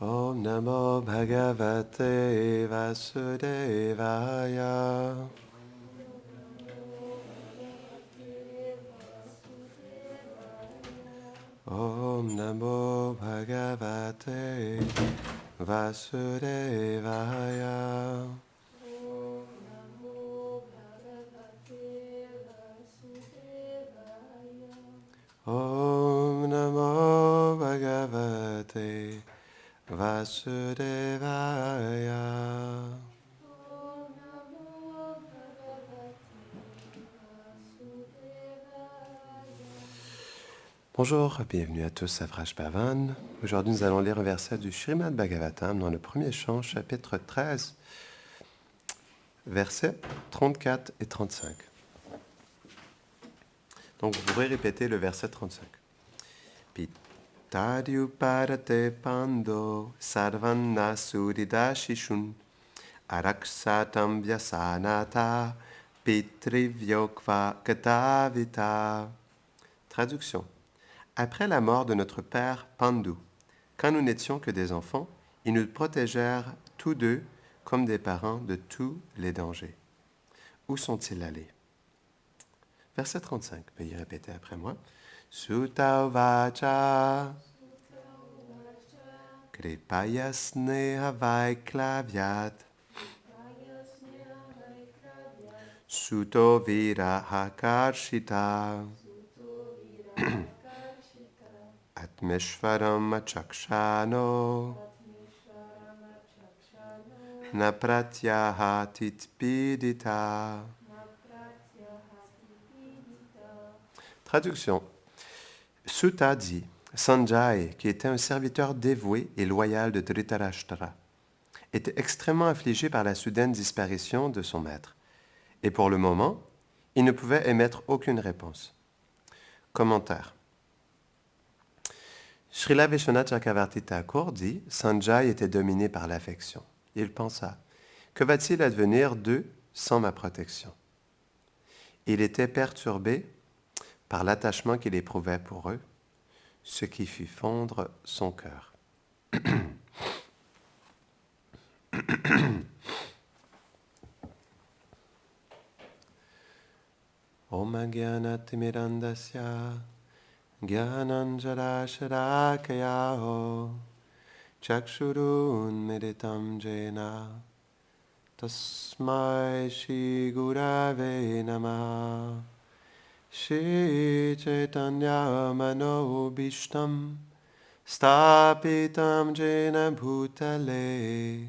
Om Namo Bhagavate Vasudevaya. Om Namo Bhagavate Vasudevaya. Om Namo Bhagavate Vasudevaya. Bonjour, bienvenue à tous à Vraj Bhavan. Aujourd'hui, nous allons lire un verset du Srimad Bhagavatam dans le premier chant, chapitre 13, versets 34 et 35. Donc, vous pourrez répéter le verset 35. Pitadhyuparate pando sarvanna suridashishun araksatam vyasanata pitrivyokva katavita. Traduction. Après la mort de notre père Pandu, quand nous n'étions que des enfants, ils nous protégèrent tous deux comme des parents de tous les dangers. Où sont-ils allés? Verset 35, veuillez répéter après moi. Sutta vacha kripaya sneha vaiklavyat suto viraha karshita atmeshvaram achakshano na pratyaha titpidita. Traduction. Sutta dit, Sanjay, qui était un serviteur dévoué et loyal de Dhritarashtra, était extrêmement affligé par la soudaine disparition de son maître. Et pour le moment, il ne pouvait émettre aucune réponse. Commentaire. Srila Vishwanath Chakravarti Thakur dit, Sanjay était dominé par l'affection. Il pensa, que va-t-il advenir d'eux sans ma protection? Il était perturbé par l'attachement qu'il éprouvait pour eux, ce qui fit fondre son cœur. Om Gyanatimirandasya Gyananjarasharakaya Chakshurun Meditam Jena Tasmai Shri Gurave Namaha Shri Chaitanya Manobishtam Stapitam Jena Bhutale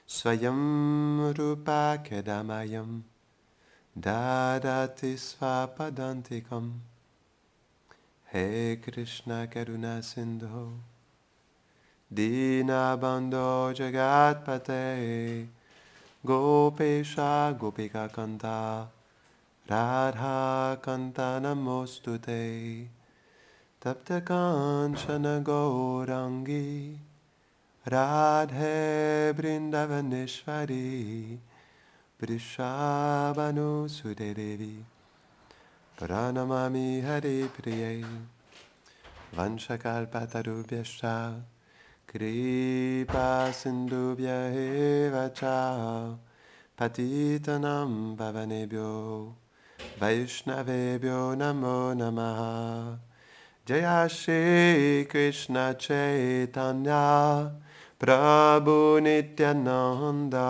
Swayam Rupa Kedamayam Dadati Svapadantikam He Krishna Karuna Sindhu Dinabandho Jagatpate Gopesha Gopika Kanta Radha Kanta Namostute Tapta Kanchana Gaurangi Radhe Brindavaneshwari Vrishabhanu Sudedevi Pranamami Hare Priye Vanchakalpatarubhyascha Kripa Sindhubhya Eva Cha Patitanam Pavanebhyo Vaishnavebhyo Namo Namaha Jaya Shri Krishna Chaitanya Prabhu Nityananda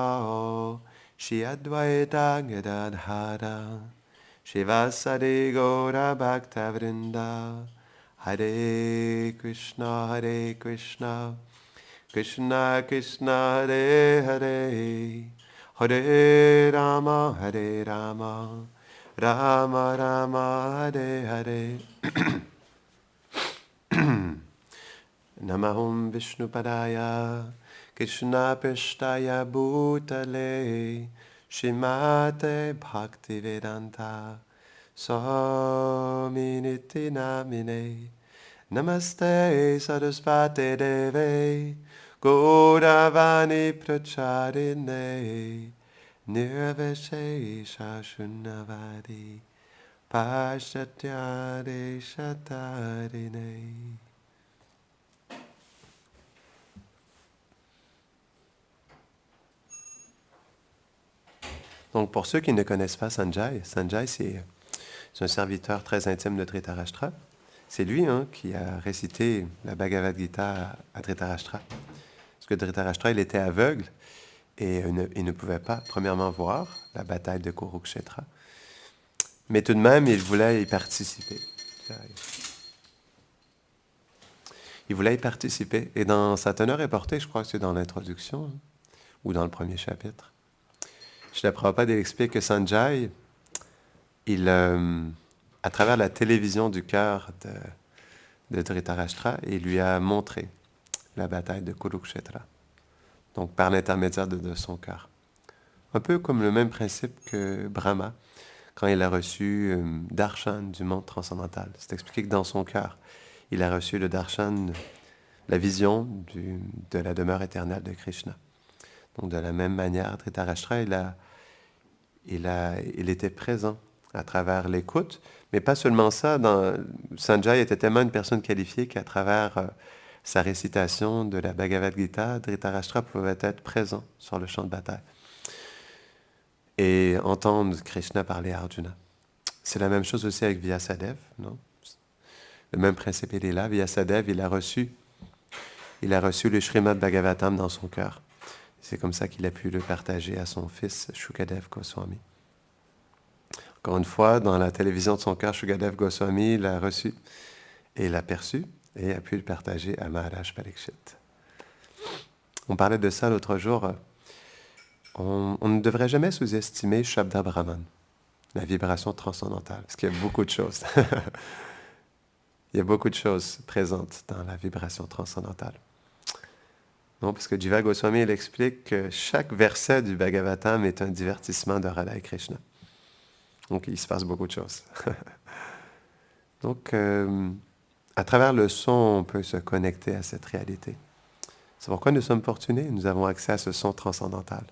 Shri Advaita Gadadhara Shivasari Gaura Bhakta Vrinda Hare Krishna Krishna Krishna Hare Hare Hare Rama Rama Rama Hare Hare Namaham Vishnupadaya Krishna Prishtaya Bhutale Shrimate Bhaktivedanta Swaminiti Namine Namaste Sarasvate Deve Gauravani Pracharine Nirvashesha Shunnavadi Pashatyade Shatarine. Donc, pour ceux qui ne connaissent pas Sanjay, Sanjay, c'est un serviteur très intime de Dhritarashtra. C'est lui qui a récité la Bhagavad Gita à Dhritarashtra. Parce que Dhritarashtra, il était aveugle et il ne pouvait pas, premièrement, voir la bataille de Kurukshetra. Mais tout de même, il voulait y participer. Il voulait y participer. Et dans sa teneur est portée, je crois que c'est dans l'introduction, ou dans le premier chapitre. Srila Prabhupada explique que Sanjay, à travers la télévision du cœur de Dhritarashtra, il lui a montré la bataille de Kurukshetra. Donc, par l'intermédiaire de son cœur. Un peu comme le même principe que Brahma, quand il a reçu darshan du monde transcendantal. C'est expliqué que dans son cœur, il a reçu le darshan, la vision de la demeure éternelle de Krishna. Donc, de la même manière, Dhritarashtra, il était présent à travers l'écoute, mais pas seulement ça. Sanjay était tellement une personne qualifiée qu'à travers sa récitation de la Bhagavad Gita, Dhritarashtra pouvait être présent sur le champ de bataille et entendre Krishna parler à Arjuna. C'est la même chose aussi avec Vyasadeva, non? Le même principe, il est là. Vyasadeva, il a reçu le Srimad Bhagavatam dans son cœur. C'est comme ça qu'il a pu le partager à son fils, Shukadeva Goswami. Encore une fois, dans la télévision de son cœur, Shukadeva Goswami l'a reçu et l'a perçu et a pu le partager à Maharaj Parikshit. On parlait de ça l'autre jour. On ne devrait jamais sous-estimer Shabda Brahman, la vibration transcendantale, parce qu'il y a beaucoup de choses. Il y a beaucoup de choses présentes dans la vibration transcendantale. Non, parce que Jiva Goswami, il explique que chaque verset du Bhagavatam est un divertissement de Radha et Krishna. Donc, il se passe beaucoup de choses. Donc, à travers le son, on peut se connecter à cette réalité. C'est pourquoi nous sommes fortunés, nous avons accès à ce son transcendantal.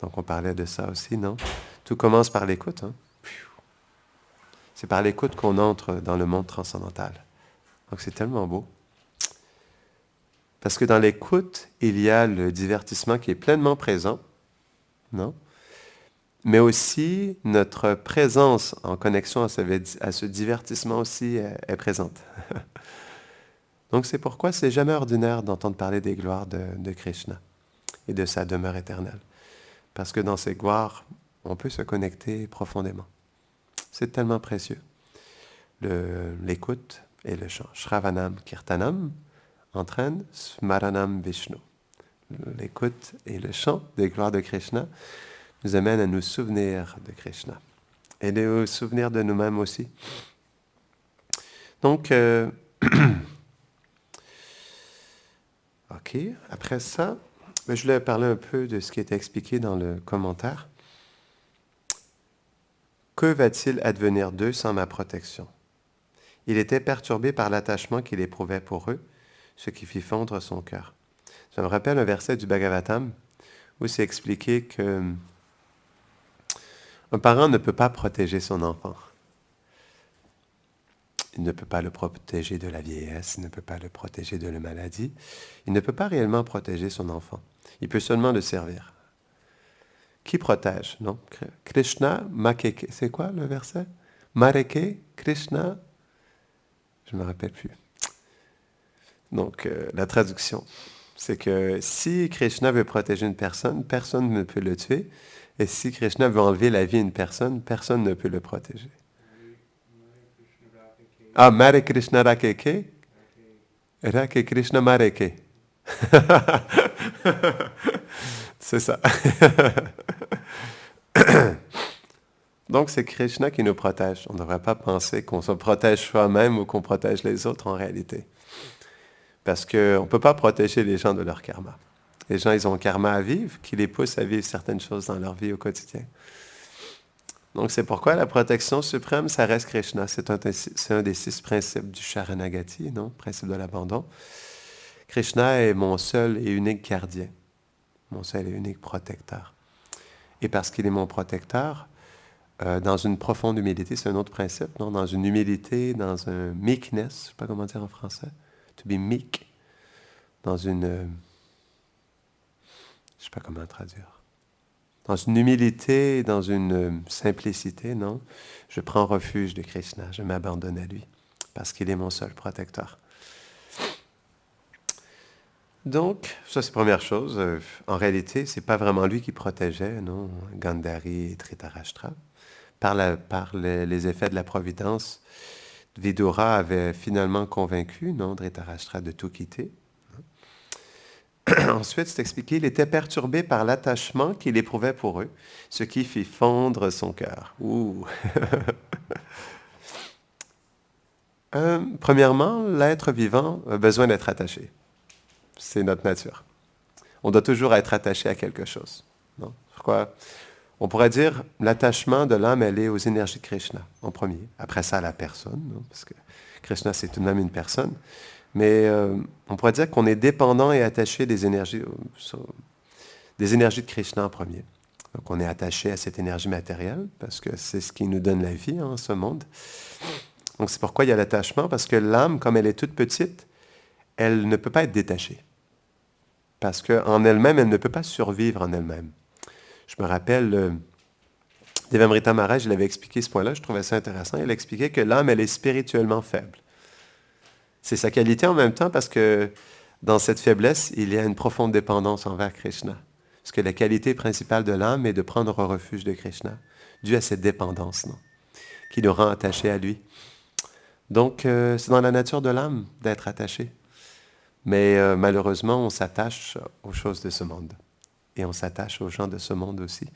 Donc, on parlait de ça aussi, non? Tout commence par l'écoute. C'est par l'écoute qu'on entre dans le monde transcendantal. Donc, c'est tellement beau. Parce que dans l'écoute, il y a le divertissement qui est pleinement présent, non? Mais aussi, notre présence en connexion à ce divertissement aussi est présente. Donc, c'est pourquoi c'est jamais ordinaire d'entendre parler des gloires de Krishna et de sa demeure éternelle. Parce que dans ces gloires, on peut se connecter profondément. C'est tellement précieux. L'écoute et le chant. Shravanam Kirtanam entraîne Smaranam Vishnu. L'écoute et le chant des gloires de Krishna nous amènent à nous souvenir de Krishna et de nous souvenir de nous-mêmes aussi. Donc, ok, après ça, je voulais parler un peu de ce qui était expliqué dans le commentaire. Que va-t-il advenir d'eux sans ma protection? Il était perturbé par l'attachement qu'il éprouvait pour eux, ce qui fit fondre son cœur. Ça me rappelle un verset du Bhagavatam où c'est expliqué que un parent ne peut pas protéger son enfant. Il ne peut pas le protéger de la vieillesse, il ne peut pas le protéger de la maladie. Il ne peut pas réellement protéger son enfant. Il peut seulement le servir. Qui protège? Non? Krishna Makeke. C'est quoi le verset? Mareke, Krishna. Je ne me rappelle plus. Donc, la traduction, c'est que si Krishna veut protéger une personne, personne ne peut le tuer. Et si Krishna veut enlever la vie à une personne, personne ne peut le protéger. Ah, Mare Krishna Rakeke? Rake Krishna Mareke. C'est ça. Donc, c'est Krishna qui nous protège. On ne devrait pas penser qu'on se protège soi-même ou qu'on protège les autres en réalité. Parce qu'on ne peut pas protéger les gens de leur karma. Les gens, ils ont un karma à vivre qui les pousse à vivre certaines choses dans leur vie au quotidien. Donc, c'est pourquoi la protection suprême, ça reste Krishna. C'est un des 6 principes du Sharanagati, non? Principe de l'abandon. Krishna est mon seul et unique gardien, mon seul et unique protecteur. Et parce qu'il est mon protecteur, dans une profonde humilité, c'est un autre principe, non? Dans une humilité, dans un meekness, je ne sais pas comment dire en français, to be meek, dans une... je ne sais pas comment traduire. dans une humilité, dans une simplicité, non. Je prends refuge de Krishna, je m'abandonne à lui, parce qu'il est mon seul protecteur. Donc, ça c'est la première chose. En réalité, c'est pas vraiment lui qui protégeait, non, Gandhari et Dhritarashtra. Par les effets de la providence, Vidura avait finalement convaincu, non, Dhritarashtra de tout quitter. Ensuite, c'est expliqué, il était perturbé par l'attachement qu'il éprouvait pour eux, ce qui fit fondre son cœur. Ouh! Premièrement, l'être vivant a besoin d'être attaché. C'est notre nature. On doit toujours être attaché à quelque chose. Non? Pourquoi? On pourrait dire l'attachement de l'âme, elle est aux énergies de Krishna en premier. Après ça, à la personne, non? Parce que Krishna, c'est tout de même une personne. Mais on pourrait dire qu'on est dépendant et attaché des énergies de Krishna en premier. Donc on est attaché à cette énergie matérielle parce que c'est ce qui nous donne la vie en ce monde. Donc c'est pourquoi il y a l'attachement, parce que l'âme, comme elle est toute petite, elle ne peut pas être détachée. Parce qu'en elle-même, elle ne peut pas survivre en elle-même. Je me rappelle, Devamrita Maharaj, il avait expliqué ce point-là, je trouvais ça intéressant. Il expliquait que l'âme, elle est spirituellement faible. C'est sa qualité en même temps parce que dans cette faiblesse, il y a une profonde dépendance envers Krishna. Parce que la qualité principale de l'âme est de prendre refuge de Krishna, dû à cette dépendance, non, qui nous rend attachés à lui. Donc, c'est dans la nature de l'âme d'être attaché. Mais malheureusement, on s'attache aux choses de ce monde. Et on s'attache aux gens de ce monde aussi.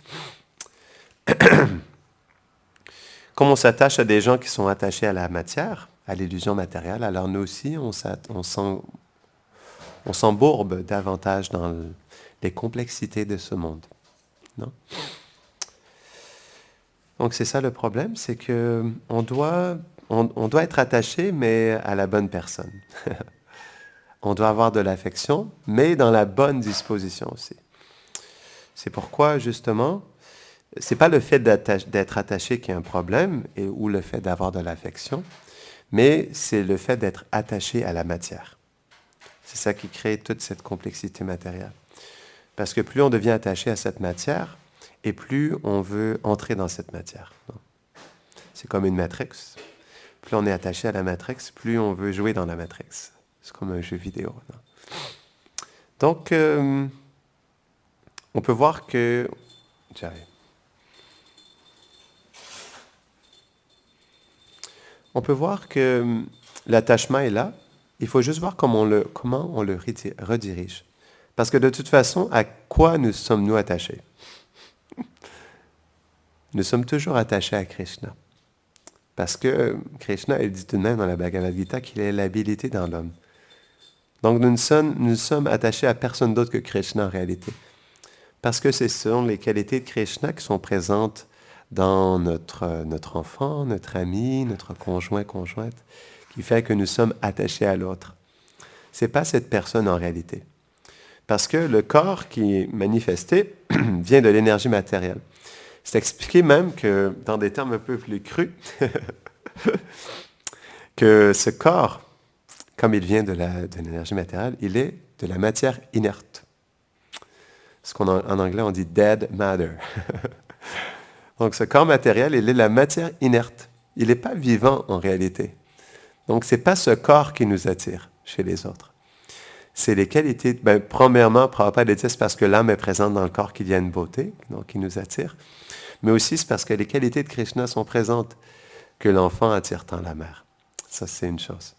Comme on s'attache à des gens qui sont attachés à la matière, à l'illusion matérielle, alors nous aussi, on s'embourbe davantage dans les complexités de ce monde. Non? Donc c'est ça le problème, c'est qu'on doit être attaché, mais à la bonne personne. On doit avoir de l'affection, mais dans la bonne disposition aussi. C'est pourquoi, justement, c'est pas le fait d'être attaché qui est un problème, ou le fait d'avoir de l'affection, mais c'est le fait d'être attaché à la matière. C'est ça qui crée toute cette complexité matérielle. Parce que plus on devient attaché à cette matière, et plus on veut entrer dans cette matière. C'est comme une matrix. Plus on est attaché à la matrix, plus on veut jouer dans la matrix. C'est comme un jeu vidéo. Non? Donc, on peut voir que... On peut voir que l'attachement est là. Il faut juste voir comment on le redirige. Parce que de toute façon, à quoi nous sommes-nous attachés? Nous sommes toujours attachés à Krishna. Parce que Krishna, il dit tout de même dans la Bhagavad Gita qu'il est l'habilité dans l'homme. Donc nous sommes attachés à personne d'autre que Krishna en réalité. Parce que ce sont les qualités de Krishna qui sont présentes dans notre enfant, notre ami, notre conjoint, conjointe, qui fait que nous sommes attachés à l'autre. Ce n'est pas cette personne en réalité. Parce que le corps qui est manifesté vient de l'énergie matérielle. C'est expliqué même que, dans des termes un peu plus crus, que ce corps, comme il vient de l'énergie matérielle, il est de la matière inerte. Ce qu'en anglais on dit dead matter. Donc ce corps matériel, il est la matière inerte. Il n'est pas vivant en réalité. Donc ce n'est pas ce corps qui nous attire chez les autres. C'est les qualités, premièrement, Prabhupada dit, c'est parce que l'âme est présente dans le corps qu'il y a une beauté, donc qui nous attire. Mais aussi c'est parce que les qualités de Krishna sont présentes que l'enfant attire tant la mère. Ça, c'est une chose.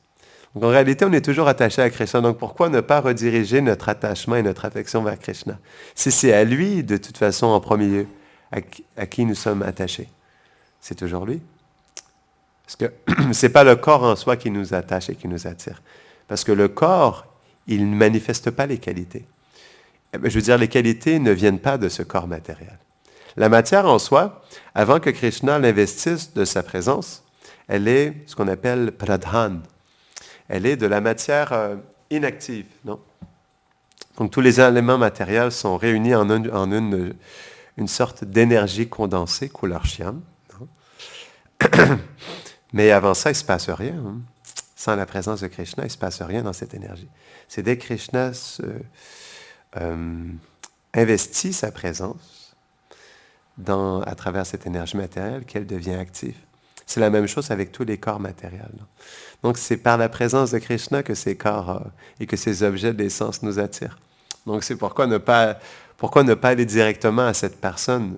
Donc en réalité, on est toujours attaché à Krishna. Donc pourquoi ne pas rediriger notre attachement et notre affection vers Krishna? Si c'est à lui, de toute façon, en premier lieu, à qui nous sommes attachés. C'est toujours lui. Parce que ce n'est pas le corps en soi qui nous attache et qui nous attire. Parce que le corps, il ne manifeste pas les qualités. Je veux dire, les qualités ne viennent pas de ce corps matériel. La matière en soi, avant que Krishna l'investisse de sa présence, elle est ce qu'on appelle pradhan. Elle est de la matière inactive, non? Donc tous les éléments matériels sont réunis en une sorte d'énergie condensée, couleur shyam. Mais avant ça, il ne se passe rien. Hein. Sans la présence de Krishna, il ne se passe rien dans cette énergie. C'est dès que Krishna investit sa présence, à travers cette énergie matérielle qu'elle devient active. C'est la même chose avec tous les corps matériels. Donc, c'est par la présence de Krishna que ces corps et que ces objets de l'essence nous attirent. Donc, c'est pourquoi ne pas aller directement à cette personne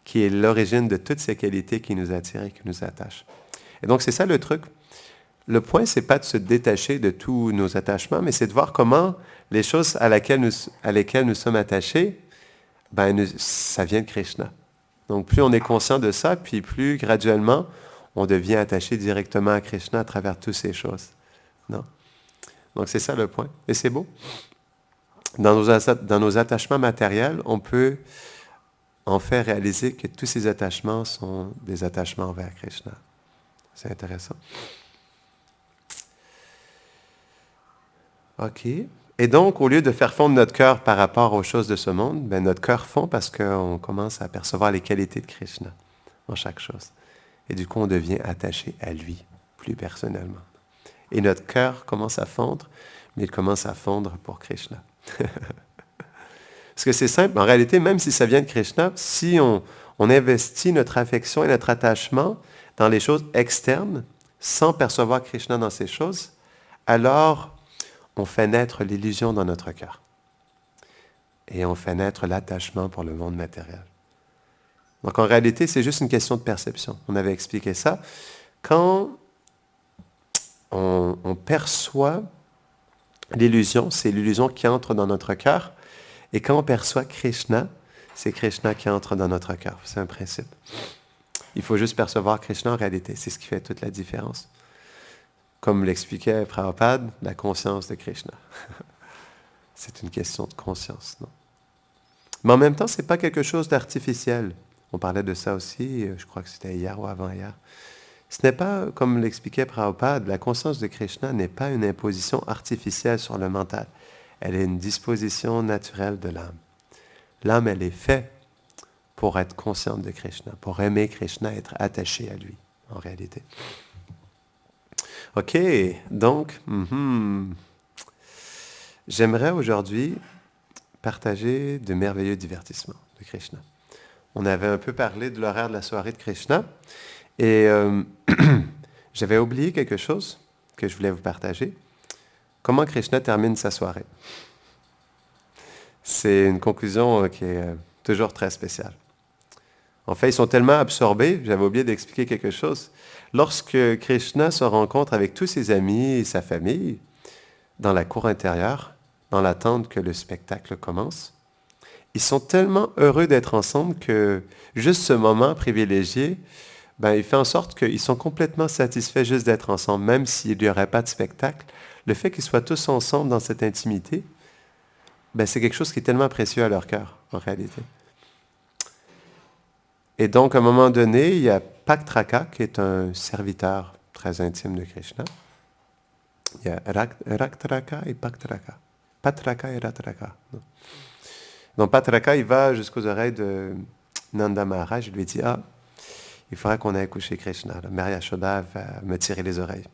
qui est l'origine de toutes ces qualités qui nous attirent et qui nous attachent. Et donc, c'est ça le truc. Le point, c'est pas de se détacher de tous nos attachements, mais c'est de voir comment les choses à lesquelles nous sommes attachés, ça vient de Krishna. Donc, plus on est conscient de ça, puis plus graduellement, on devient attaché directement à Krishna à travers toutes ces choses. Non? Donc, c'est ça le point. Et c'est beau. Dans nos attachements matériels, on peut en fait réaliser que tous ces attachements sont des attachements vers Krishna. C'est intéressant. OK. Et donc, au lieu de faire fondre notre cœur par rapport aux choses de ce monde, notre cœur fond parce qu'on commence à percevoir les qualités de Krishna dans chaque chose. Et du coup, on devient attaché à lui, plus personnellement. Et notre cœur commence à fondre, mais il commence à fondre pour Krishna. Parce que c'est simple, en réalité, même si ça vient de Krishna, si on investit notre affection et notre attachement dans les choses externes, sans percevoir Krishna dans ces choses, alors on fait naître l'illusion dans notre cœur. Et on fait naître l'attachement pour le monde matériel. Donc en réalité, c'est juste une question de perception. On avait expliqué ça. Quand on perçoit l'illusion, c'est l'illusion qui entre dans notre cœur. Et quand on perçoit Krishna, c'est Krishna qui entre dans notre cœur. C'est un principe. Il faut juste percevoir Krishna en réalité. C'est ce qui fait toute la différence. Comme l'expliquait Prabhupada, la conscience de Krishna. C'est une question de conscience, non? Mais en même temps, ce n'est pas quelque chose d'artificiel. On parlait de ça aussi, je crois que c'était hier ou avant-hier. Ce n'est pas, comme l'expliquait Prabhupada, la conscience de Krishna n'est pas une imposition artificielle sur le mental. Elle est une disposition naturelle de l'âme. L'âme, elle est faite pour être consciente de Krishna, pour aimer Krishna, être attachée à lui, en réalité. OK, donc, j'aimerais aujourd'hui partager de merveilleux divertissements de Krishna. On avait un peu parlé de l'horaire de la soirée de Krishna, et j'avais oublié quelque chose que je voulais vous partager. Comment Krishna termine sa soirée? C'est une conclusion qui est toujours très spéciale. En fait, ils sont tellement absorbés, j'avais oublié d'expliquer quelque chose. Lorsque Krishna se rencontre avec tous ses amis et sa famille dans la cour intérieure, dans l'attente que le spectacle commence, ils sont tellement heureux d'être ensemble que juste ce moment privilégié, il fait en sorte qu'ils sont complètement satisfaits juste d'être ensemble, même s'il n'y aurait pas de spectacle. Le fait qu'ils soient tous ensemble dans cette intimité, c'est quelque chose qui est tellement précieux à leur cœur, en réalité. Et donc, à un moment donné, il y a Paktraka, qui est un serviteur très intime de Krishna. Il y a Raktraka et Paktraka. Patraka et Ratraka. Donc, Patraka, il va jusqu'aux oreilles de Nanda Maharaj. Il lui dit, il faudrait qu'on aille coucher Krishna. Mère Yashoda va me tirer les oreilles.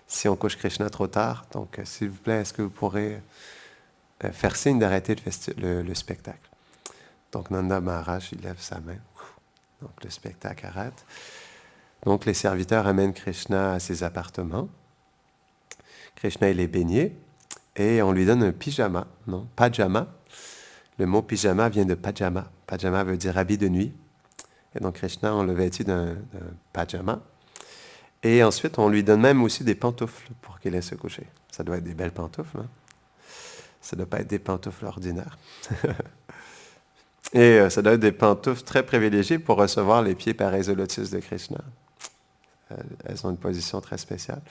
Si on couche Krishna trop tard, donc, s'il vous plaît, est-ce que vous pourrez faire signe d'arrêter le spectacle? Donc, Nanda Maharaj, il lève sa main. Donc, le spectacle arrête. Donc, les serviteurs amènent Krishna à ses appartements. Krishna, il est baigné. Et on lui donne un pyjama, non? Pajama. Le mot pyjama vient de pajama. Pajama veut dire habit de nuit. Et donc, Krishna, on le vêtit d'un pajama. Et ensuite, on lui donne même aussi des pantoufles pour qu'il aille se coucher. Ça doit être des belles pantoufles, hein? Ça ne doit pas être des pantoufles ordinaires. Et ça doit être des pantoufles très privilégiées pour recevoir les pieds pareils au lotus de Krishna. Elles ont une position très spéciale.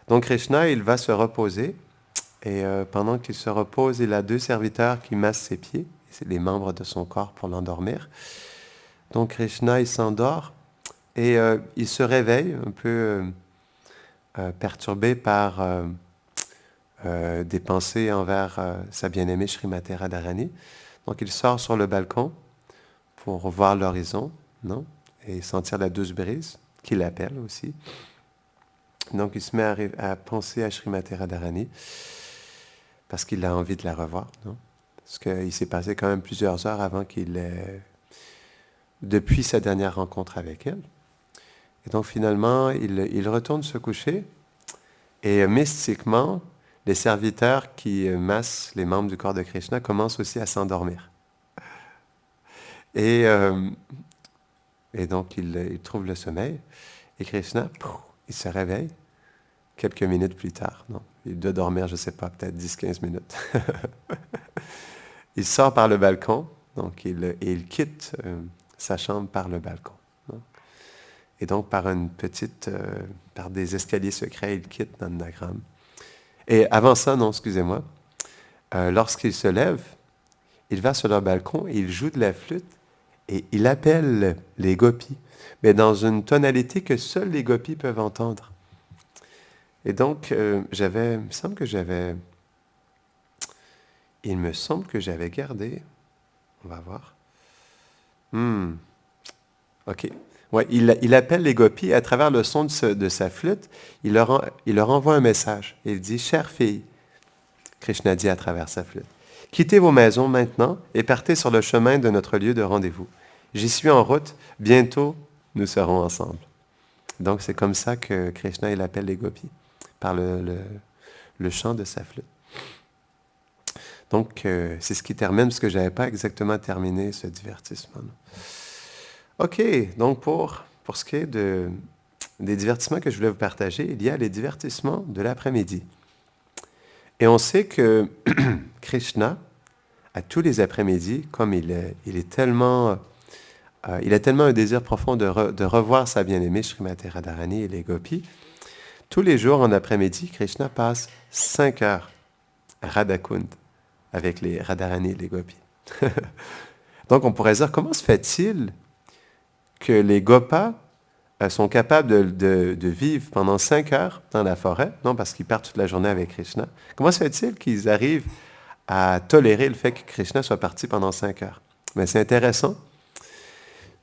Donc Krishna, il va se reposer. Et pendant qu'il se repose, il a deux serviteurs qui massent ses pieds. C'est les membres de son corps pour l'endormir. Donc Krishna, il s'endort. Et il se réveille un peu perturbé par des pensées envers sa bien-aimée Srimati Radharani. Donc, il sort sur le balcon pour voir l'horizon, non? Et sentir la douce brise, qui l'appelle aussi. Donc, il se met à penser à Srimati Radharani parce qu'il a envie de la revoir, non? Parce qu'il s'est passé quand même plusieurs heures avant depuis sa dernière rencontre avec elle. Et donc finalement, il retourne se coucher et mystiquement, les serviteurs qui massent les membres du corps de Krishna commencent aussi à s'endormir. Et, euh, et donc il trouve le sommeil et Krishna, il se réveille quelques minutes plus tard. Non, il doit dormir, je ne sais pas, peut-être 10-15 minutes. Il sort par le balcon, donc il quitte sa chambre par le balcon. Non? Et donc par des escaliers secrets, il quitte Nandagram. Et avant ça, non, excusez-moi, lorsqu'il se lève, il va sur le balcon et il joue de la flûte et il appelle les gopis, mais dans une tonalité que seuls les gopis peuvent entendre. Et donc, il me semble que j'avais gardé, on va voir. OK. Ouais, il appelle les gopis à travers le son de sa flûte, il leur envoie un message. Il dit, chère fille, Krishna dit à travers sa flûte, quittez vos maisons maintenant et partez sur le chemin de notre lieu de rendez-vous. J'y suis en route, bientôt nous serons ensemble. Donc c'est comme ça que Krishna il appelle les gopis, par le chant de sa flûte. Donc c'est ce qui termine, parce que je n'avais pas exactement terminé ce divertissement. OK, donc pour ce qui est des divertissements que je voulais vous partager, il y a les divertissements de l'après-midi. Et on sait que Krishna, à tous les après-midi, comme il a tellement un désir profond de revoir sa bien-aimée Srimati Radharani et les gopis, tous les jours en après-midi, Krishna passe 5 heures à Radhakund avec les Radharani et les gopis. Donc on pourrait dire, comment se fait-il que les gopas sont capables de vivre pendant 5 heures dans la forêt, non parce qu'ils partent toute la journée avec Krishna. Comment se fait-il qu'ils arrivent à tolérer le fait que Krishna soit parti pendant 5 heures? Mais c'est intéressant.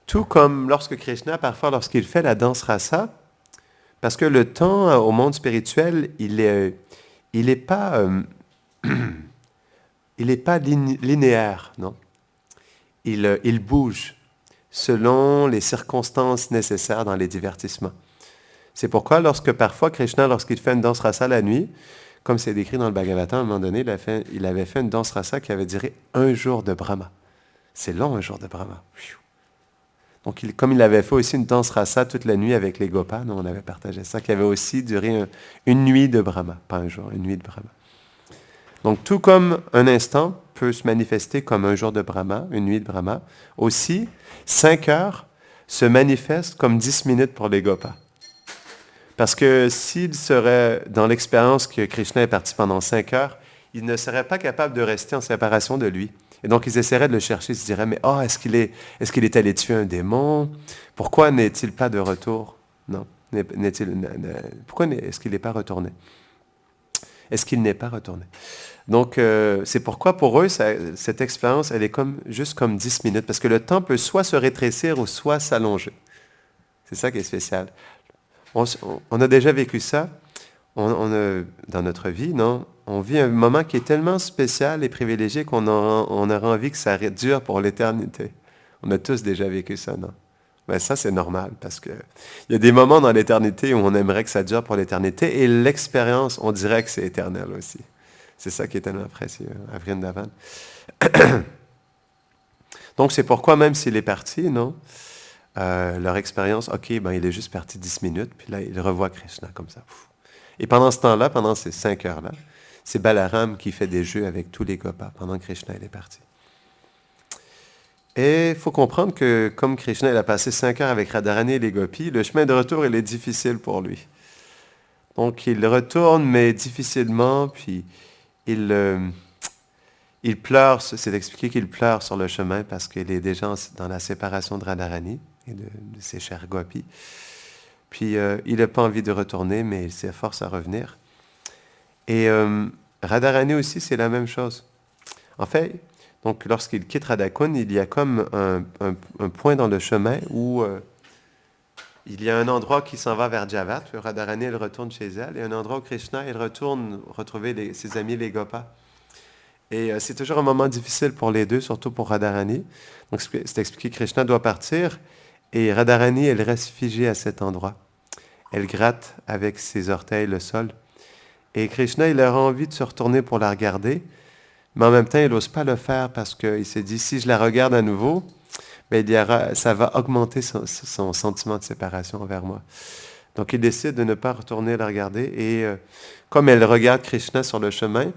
Tout comme lorsque Krishna, parfois lorsqu'il fait la danse rasa, parce que le temps au monde spirituel, il est pas, linéaire, non? Il bouge selon les circonstances nécessaires dans les divertissements. C'est pourquoi parfois Krishna, lorsqu'il fait une danse rasa la nuit, comme c'est décrit dans le Bhagavatam, à un moment donné, il avait fait une danse rasa qui avait duré 1 jour de Brahma. C'est long, 1 jour de Brahma. Donc, comme il avait fait aussi une danse rasa toute la nuit avec les gopas, nous on avait partagé ça, qui avait aussi duré une nuit de Brahma, pas 1 jour, une nuit de Brahma. Donc, tout comme un instant peut se manifester comme 1 jour de Brahma, une nuit de Brahma, aussi, 5 heures se manifestent comme 10 minutes pour les gopas. Parce que s'il serait dans l'expérience que Krishna est parti pendant 5 heures, il ne serait pas capable de rester en séparation de lui. Et donc, ils essaieraient de le chercher, ils se diraient, mais est-ce qu'il est allé tuer un démon? Pourquoi n'est-il pas de retour? Non. Pourquoi est-ce qu'il n'est pas retourné? Est-ce qu'il n'est pas retourné? Donc, c'est pourquoi pour eux, cette expérience, elle est juste comme 10 minutes, parce que le temps peut soit se rétrécir ou soit s'allonger. C'est ça qui est spécial. On a déjà vécu ça dans notre vie, non? On vit un moment qui est tellement spécial et privilégié qu'on aurait envie que ça dure pour l'éternité. On a tous déjà vécu ça, non? Ben ça, c'est normal, parce que il y a des moments dans l'éternité où on aimerait que ça dure pour l'éternité, et l'expérience, on dirait que c'est éternel aussi. C'est ça qui est tellement précieux à Vrindavan. Donc, c'est pourquoi, même s'il est parti, non? Leur expérience, OK, il est juste parti 10 minutes, puis là, il revoit Krishna comme ça. Et pendant ce temps-là, pendant ces 5 heures-là, c'est Balaram qui fait des jeux avec tous les gopas pendant que Krishna il est parti. Et il faut comprendre que comme Krishna il a passé 5 heures avec Radharani et les gopis, le chemin de retour il est difficile pour lui. Donc il retourne, mais difficilement, puis il pleure, c'est expliqué qu'il pleure sur le chemin parce qu'il est déjà dans la séparation de Radharani et de ses chers gopis. Puis il n'a pas envie de retourner, mais il s'efforce à revenir. Et Radharani aussi, c'est la même chose. En fait, donc lorsqu'il quitte Radhakund, il y a comme un point dans le chemin où il y a un endroit qui s'en va vers Javat, où Radharani, elle retourne chez elle, et un endroit où Krishna, il retourne retrouver ses amis les Gopas. Et c'est toujours un moment difficile pour les deux, surtout pour Radharani. Donc, c'est expliqué que Krishna doit partir et Radharani, elle reste figée à cet endroit. Elle gratte avec ses orteils le sol. Et Krishna, il a envie de se retourner pour la regarder, mais en même temps, il n'ose pas le faire parce qu'il s'est dit, si je la regarde à nouveau, ben, ça va augmenter son sentiment de séparation envers moi. Donc, il décide de ne pas retourner la regarder. Et comme elle regarde Krishna sur le chemin,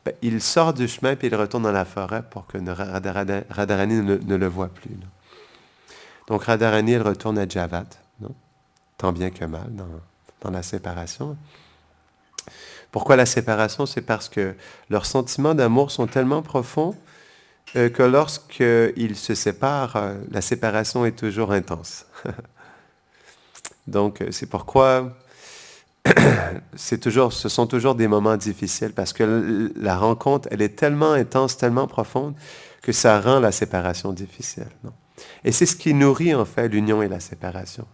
ben, il sort du chemin puis il retourne dans la forêt pour que Radharani ne le voie plus. Là. Donc, Radharani, elle retourne à Javat, non? Tant bien que mal dans la séparation. Pourquoi la séparation? C'est parce que leurs sentiments d'amour sont tellement profonds que lorsqu'ils se séparent, la séparation est toujours intense. Donc, c'est pourquoi ce sont toujours des moments difficiles, parce que la rencontre, elle est tellement intense, tellement profonde, que ça rend la séparation difficile. Non? Et c'est ce qui nourrit, en fait, l'union et la séparation.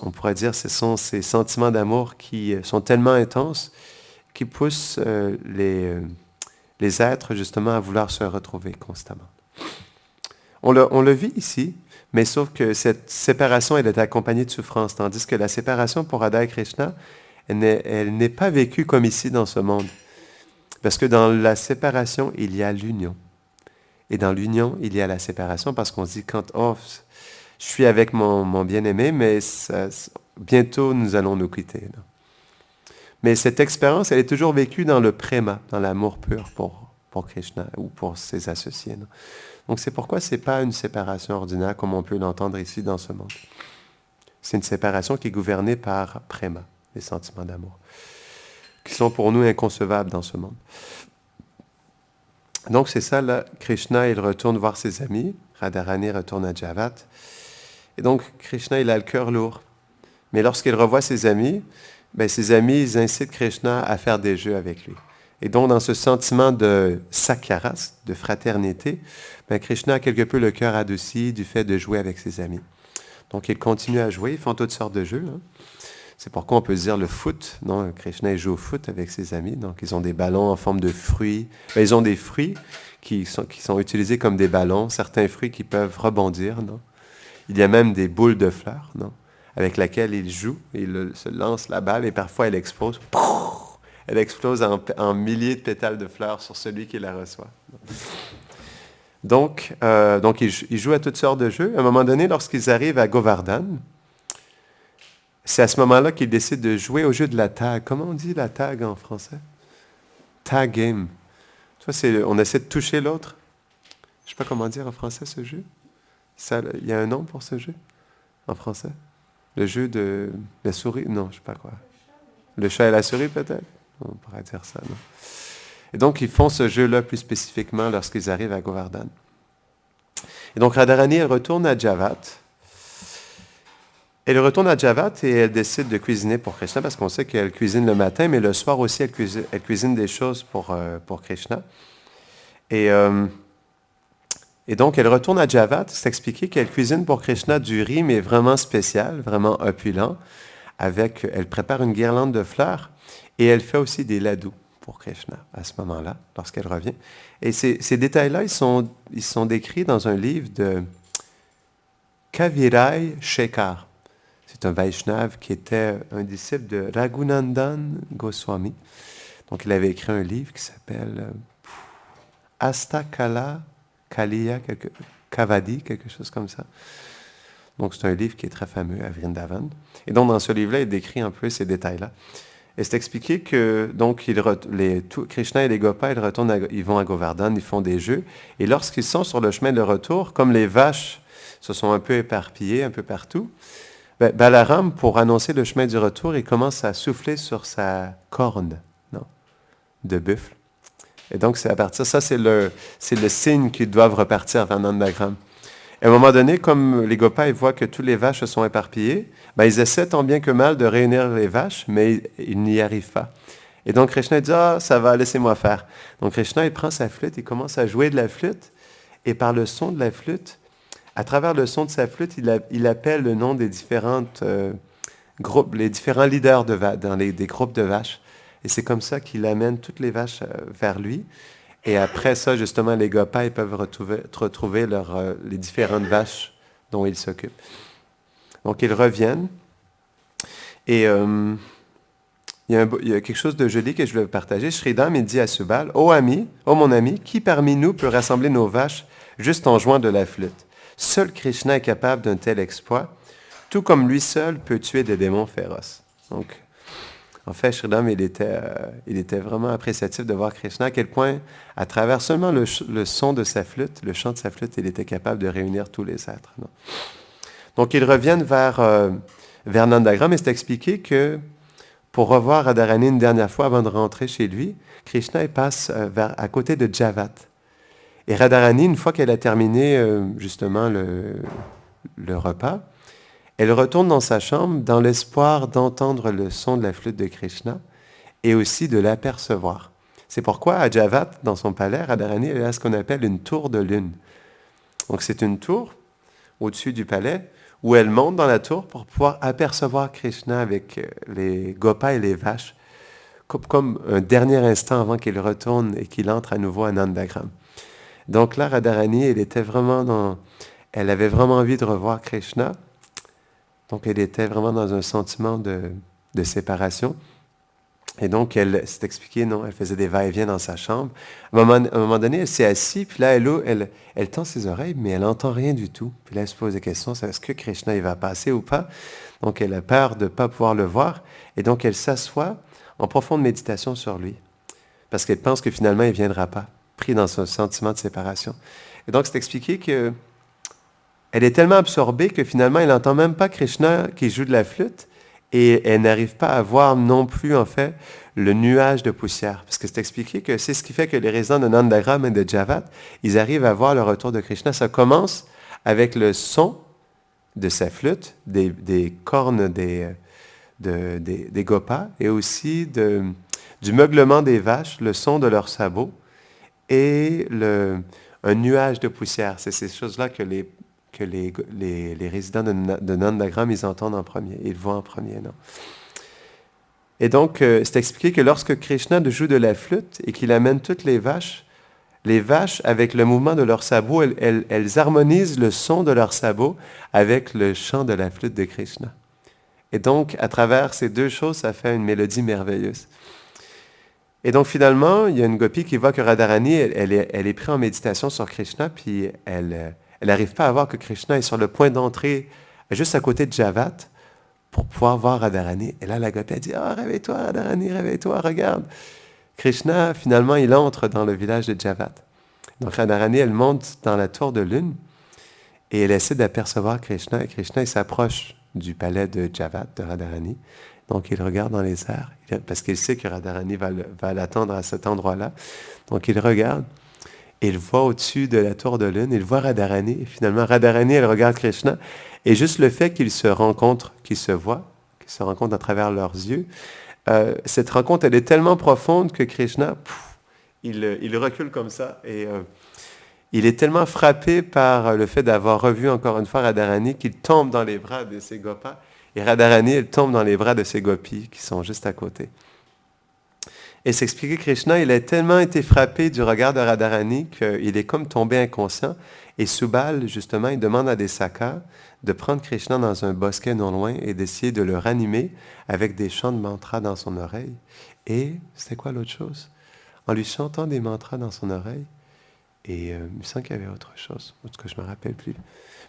On pourrait dire que ce sont ces sentiments d'amour qui sont tellement intenses qui poussent les êtres, justement, à vouloir se retrouver constamment. On le vit ici, mais sauf que cette séparation, elle est accompagnée de souffrance, tandis que la séparation pour Radha et Krishna, elle n'est pas vécue comme ici dans ce monde. Parce que dans la séparation, il y a l'union. Et dans l'union, il y a la séparation, parce qu'on se dit, je suis avec mon bien-aimé, mais bientôt nous allons nous quitter. Là. Mais cette expérience, elle est toujours vécue dans le préma, dans l'amour pur pour Krishna ou pour ses associés. Non? Donc c'est pourquoi ce n'est pas une séparation ordinaire comme on peut l'entendre ici dans ce monde. C'est une séparation qui est gouvernée par préma, les sentiments d'amour, qui sont pour nous inconcevables dans ce monde. Donc c'est ça, là, Krishna, il retourne voir ses amis, Radharani retourne à Javat, et donc Krishna, il a le cœur lourd. Mais lorsqu'il revoit ses amis, ils incitent Krishna à faire des jeux avec lui. Et donc, dans ce sentiment de sakyaras, de fraternité, Krishna a quelque peu le cœur adouci du fait de jouer avec ses amis. Donc, ils continuent à jouer, ils font toutes sortes de jeux. Hein. C'est pourquoi on peut dire le foot. Non? Krishna il joue au foot avec ses amis. Donc, ils ont des ballons en forme de fruits. Ils ont des fruits qui sont utilisés comme des ballons, certains fruits qui peuvent rebondir. Non? Il y a même des boules de fleurs, non? Avec laquelle il joue, il se lance la balle et parfois elle explose. Elle explose en milliers de pétales de fleurs sur celui qui la reçoit. Donc ils jouent à toutes sortes de jeux. À un moment donné, lorsqu'ils arrivent à Govardhan, c'est à ce moment-là qu'ils décident de jouer au jeu de la tag. Comment on dit la tag en français? Tag game. On essaie de toucher l'autre. Je ne sais pas comment dire en français ce jeu. Il y a un nom pour ce jeu en français? Le jeu de la souris? Non, je ne sais pas quoi. Le chat et la souris, peut-être? On pourrait dire ça, non? Et donc, ils font ce jeu-là plus spécifiquement lorsqu'ils arrivent à Govardhan. Et donc, Radharani, elle retourne à Javat. Elle retourne à Javat et elle décide de cuisiner pour Krishna, parce qu'on sait qu'elle cuisine le matin, mais le soir aussi, elle cuisine des choses pour Krishna. Et donc, elle retourne à Javat. C'est expliqué qu'elle cuisine pour Krishna du riz, mais vraiment spécial, vraiment opulent. Elle prépare une guirlande de fleurs et elle fait aussi des ladus pour Krishna à ce moment-là, lorsqu'elle revient. Et ces détails-là, ils sont décrits dans un livre de Kavirai Shekhar. C'est un Vaishnav qui était un disciple de Raghunandan Goswami. Donc, il avait écrit un livre qui s'appelle Astakala Kaliya Kavadi, quelque chose comme ça. Donc, c'est un livre qui est très fameux à Vrindavan. Et donc, dans ce livre-là, il décrit un peu ces détails-là. Et c'est expliqué que donc, Krishna et les Gopas, ils vont à Govardhan, ils font des jeux. Et lorsqu'ils sont sur le chemin de retour, comme les vaches se sont un peu éparpillées un peu partout, Balaram, pour annoncer le chemin du retour, il commence à souffler sur sa corne de buffle. Et donc, c'est à partir ça, c'est le signe qu'ils doivent repartir vers Nandagram. Et à un moment donné, comme les Gopas ils voient que toutes les vaches se sont éparpillées, ils essaient tant bien que mal de réunir les vaches, mais ils n'y arrivent pas. Et donc, Krishna dit, ça va, laissez-moi faire. Donc, Krishna, il prend sa flûte, il commence à jouer de la flûte, et par le son de la flûte, à travers le son de sa flûte, il appelle le nom des différentes groupes, les différents leaders des groupes de vaches. Et c'est comme ça qu'il amène toutes les vaches vers lui. Et après ça, justement, les Gopas, ils peuvent retrouver les différentes vaches dont ils s'occupent. Donc, ils reviennent. Et il y a quelque chose de joli que je veux partager. Shridam, il dit à Subal, ô mon ami, qui parmi nous peut rassembler nos vaches juste en jouant de la flûte? Seul Krishna est capable d'un tel exploit, tout comme lui seul peut tuer des démons féroces. Donc, en fait, Shridam, il était vraiment appréciatif de voir Krishna, à quel point, à travers seulement le son de sa flûte, le chant de sa flûte, il était capable de réunir tous les êtres. Non? Donc, ils reviennent vers Nandagram, et c'est expliqué que pour revoir Radharani une dernière fois avant de rentrer chez lui, Krishna il passe à côté de Javat. Et Radharani, une fois qu'elle a terminé justement le repas, elle retourne dans sa chambre dans l'espoir d'entendre le son de la flûte de Krishna et aussi de l'apercevoir. C'est pourquoi à Javat, dans son palais, Radharani elle a ce qu'on appelle une tour de lune. Donc c'est une tour au-dessus du palais où elle monte dans la tour pour pouvoir apercevoir Krishna avec les gopas et les vaches, comme un dernier instant avant qu'il retourne et qu'il entre à nouveau à Nandagram. Donc là, Radharani, elle avait vraiment envie de revoir Krishna. Donc elle était vraiment dans un sentiment de séparation. Et donc, elle s'est expliqué, non, elle faisait des va-et-vient dans sa chambre. À un moment donné, elle s'est assise, puis là, elle tend ses oreilles, mais elle n'entend rien du tout. Puis là, elle se pose des questions, est-ce que Krishna, il va passer ou pas? Donc, elle a peur de ne pas pouvoir le voir. Et donc, elle s'assoit en profonde méditation sur lui. Parce qu'elle pense que finalement, il ne viendra pas, pris dans ce sentiment de séparation. Et donc, c'est expliqué que elle est tellement absorbée que finalement, elle n'entend même pas Krishna qui joue de la flûte. Et elle n'arrive pas à voir non plus, en fait, le nuage de poussière. Parce que c'est expliqué que c'est ce qui fait que les résidents de Nandagram et de Javat, ils arrivent à voir le retour de Krishna. Ça commence avec le son de sa flûte, des cornes des gopas, et aussi du meuglement des vaches, le son de leurs sabots, et un nuage de poussière. C'est ces choses-là que les résidents de Nandagram, ils entendent en premier, ils voient en premier, non? Et donc, c'est expliqué que lorsque Krishna joue de la flûte et qu'il amène toutes les vaches, avec le mouvement de leurs sabots, elles harmonisent le son de leurs sabots avec le chant de la flûte de Krishna. Et donc, à travers ces deux choses, ça fait une mélodie merveilleuse. Et donc, finalement, il y a une gopi qui voit que Radharani, elle est prise en méditation sur Krishna, puis elle n'arrive pas à voir que Krishna est sur le point d'entrer juste à côté de Javat pour pouvoir voir Radharani. Et là, la gopi, elle dit, « Ah, réveille-toi, Radharani, réveille-toi, regarde. » Krishna, finalement, il entre dans le village de Javat. Donc, Radharani, elle monte dans la tour de lune et elle essaie d'apercevoir Krishna. Et Krishna, il s'approche du palais de Javat, de Radharani. Donc, il regarde dans les airs, parce qu'il sait que Radharani va l'attendre à cet endroit-là. Donc, il regarde. Et il voit au-dessus de la tour de lune, il voit Radharani. Et finalement, Radharani, elle regarde Krishna. Et juste le fait qu'ils se rencontrent, qu'ils se voient, qu'ils se rencontrent à travers leurs yeux, cette rencontre, elle est tellement profonde que Krishna, il recule comme ça. Et il est tellement frappé par le fait d'avoir revu encore une fois Radharani qu'il tombe dans les bras de ses gopas. Et Radharani, elle tombe dans les bras de ses gopis qui sont juste à côté. Et s'expliquer Krishna, il a tellement été frappé du regard de Radharani qu'il est comme tombé inconscient. Et Subal, justement, il demande à des sakas de prendre Krishna dans un bosquet non loin et d'essayer de le ranimer avec des chants de mantras dans son oreille. Et c'était quoi l'autre chose? En lui chantant des mantras dans son oreille. Et il me semble qu'il y avait autre chose, en tout cas je ne me rappelle plus.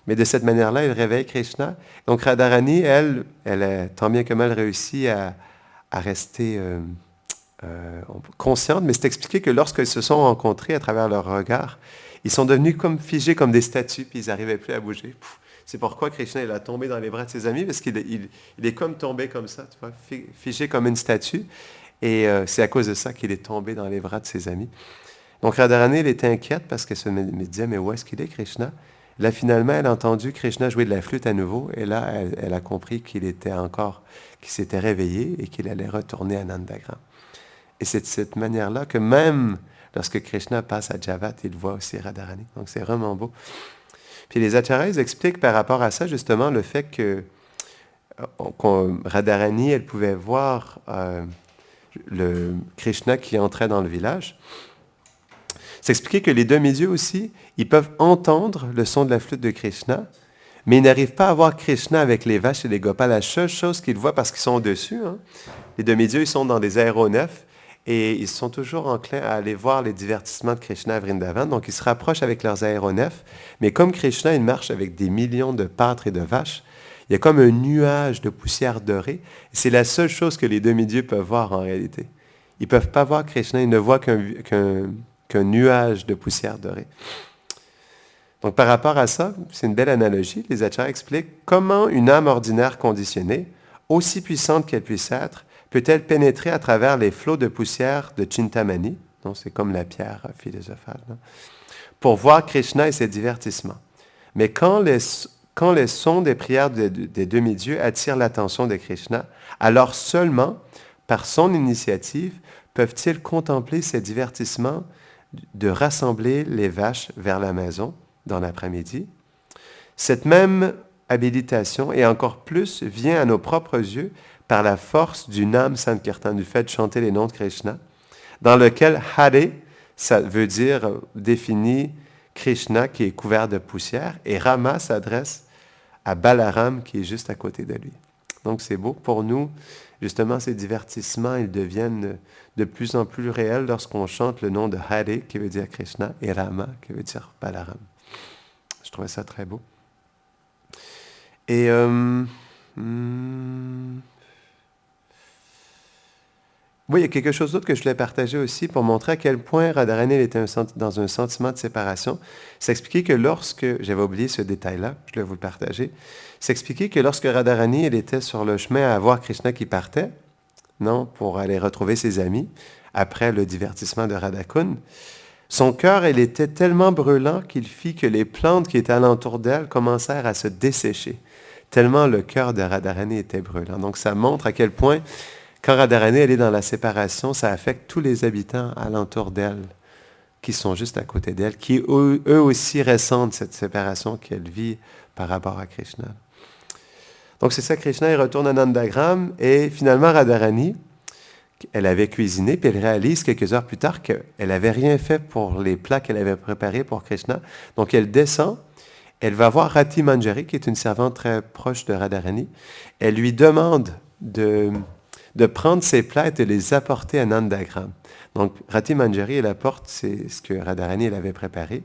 Mais de cette manière-là, il réveille Krishna. Donc Radharani, elle tant bien que mal réussit à rester consciente, mais c'est expliqué que lorsqu'ils se sont rencontrés à travers leur regard, ils sont devenus comme figés comme des statues, puis ils n'arrivaient plus à bouger. C'est pourquoi Krishna il a tombé dans les bras de ses amis, parce qu'il est comme tombé comme ça, tu vois, figé comme une statue. Et c'est à cause de ça qu'il est tombé dans les bras de ses amis. Donc Radharani, elle était inquiète parce qu'elle se disait, mais où est-ce qu'il est, Krishna? Là, finalement, elle a entendu Krishna jouer de la flûte à nouveau, et là, elle a compris qu'il s'était réveillé et qu'il allait retourner à Nandagram. Et c'est de cette manière-là que même lorsque Krishna passe à Javat, il voit aussi Radharani. Donc c'est vraiment beau. Puis les acharyas expliquent par rapport à ça, justement, le fait que Radharani, elle pouvait voir le Krishna qui entrait dans le village. C'est expliqué que les demi-dieux aussi, ils peuvent entendre le son de la flûte de Krishna, mais ils n'arrivent pas à voir Krishna avec les vaches et les gopals. La seule chose qu'ils voient, parce qu'ils sont au-dessus, hein, les demi-dieux, ils sont dans des aéronefs et ils sont toujours enclins à aller voir les divertissements de Krishna à Vrindavan. Donc, ils se rapprochent avec leurs aéronefs. Mais comme Krishna, il marche avec des millions de pâtres et de vaches, il y a comme un nuage de poussière dorée. C'est la seule chose que les demi-dieux peuvent voir en réalité. Ils ne peuvent pas voir Krishna, ils ne voient qu'un nuage de poussière dorée. Donc, par rapport à ça, c'est une belle analogie. Les acharyas expliquent comment une âme ordinaire conditionnée, aussi puissante qu'elle puisse être, peut-elle pénétrer à travers les flots de poussière de Chintamani, donc c'est comme la pierre philosophale, là, pour voir Krishna et ses divertissements. Mais quand les sons des prières des demi-dieux attirent l'attention de Krishna, alors seulement, par son initiative, peuvent-ils contempler ces divertissements de rassembler les vaches vers la maison dans l'après-midi. Cette même habilitation, et encore plus, vient à nos propres yeux par la force du Nam Sankirtan, du fait de chanter les noms de Krishna, dans lequel Hare, ça veut dire, définit Krishna qui est couvert de poussière, et Rama s'adresse à Balaram qui est juste à côté de lui. Donc c'est beau. Pour nous, justement, ces divertissements, ils deviennent de plus en plus réels lorsqu'on chante le nom de Hare, qui veut dire Krishna, et Rama, qui veut dire Balaram. Je trouvais ça très beau. Et oui, il y a quelque chose d'autre que je voulais partager aussi pour montrer à quel point Radharani était dans un sentiment de séparation. C'est expliqué que lorsque, j'avais oublié ce détail-là, je voulais vous le partager, c'est expliqué que lorsque Radharani elle était sur le chemin à voir Krishna qui partait, non, pour aller retrouver ses amis, après le divertissement de Radhakund, son cœur, il était tellement brûlant qu'il fit que les plantes qui étaient alentour d'elle commencèrent à se dessécher, tellement le cœur de Radharani était brûlant. Donc ça montre à quel point, quand Radharani elle est dans la séparation, ça affecte tous les habitants alentour d'elle, qui sont juste à côté d'elle, qui eux aussi ressentent cette séparation qu'elle vit par rapport à Krishna. Donc c'est ça, Krishna, il retourne à Nandagram, et finalement Radharani, elle avait cuisiné, puis elle réalise quelques heures plus tard qu'elle n'avait rien fait pour les plats qu'elle avait préparés pour Krishna. Donc elle descend, elle va voir Rati Manjari, qui est une servante très proche de Radharani. Elle lui demande de prendre ses plats et de les apporter à Nandagram. Donc Rati Manjari, elle apporte ce que Radharani elle avait préparé.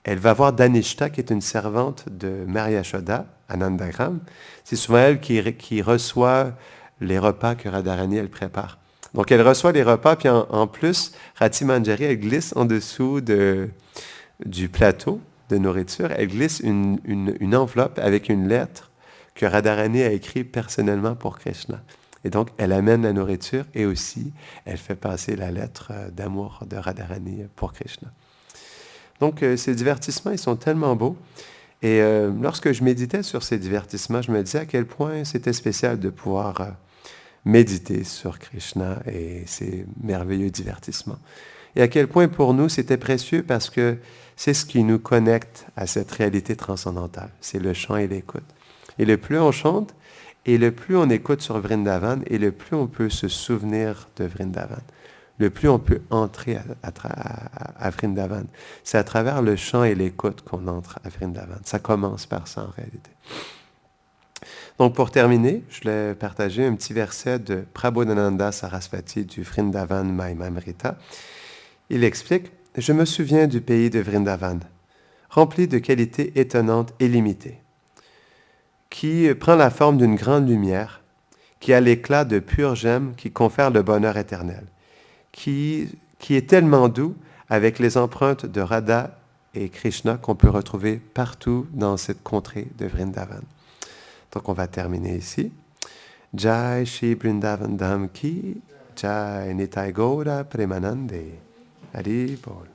Elle va voir Danishta, qui est une servante de Mary Yashoda à Nandagram. C'est souvent elle qui reçoit les repas que Radharani elle prépare. Donc, elle reçoit les repas, puis en plus, Rati Manjari, elle glisse en dessous du plateau de nourriture, elle glisse une enveloppe avec une lettre que Radharani a écrite personnellement pour Krishna. Et donc, elle amène la nourriture et aussi, elle fait passer la lettre d'amour de Radharani pour Krishna. Donc, ces divertissements, ils sont tellement beaux. Et lorsque je méditais sur ces divertissements, je me disais à quel point c'était spécial de pouvoir méditer sur Krishna et ses merveilleux divertissements. Et à quel point pour nous c'était précieux parce que c'est ce qui nous connecte à cette réalité transcendantale. C'est le chant et l'écoute. Et le plus on chante, et le plus on écoute sur Vrindavan, et le plus on peut se souvenir de Vrindavan. Le plus on peut entrer à Vrindavan. C'est à travers le chant et l'écoute qu'on entre à Vrindavan. Ça commence par ça en réalité. Donc, pour terminer, je voulais partager un petit verset de Prabodhananda Sarasvati du Vrindavan Mahimamrita. Il explique « Je me souviens du pays de Vrindavan, rempli de qualités étonnantes et limitées, qui prend la forme d'une grande lumière, qui a l'éclat de pure gemme qui confère le bonheur éternel, qui est tellement doux avec les empreintes de Radha et Krishna qu'on peut retrouver partout dans cette contrée de Vrindavan. » Donc, on va terminer ici. Jai Shri Vrindavan Dham Ki, Jai Nitai Gaura Premanande. Hari Bol.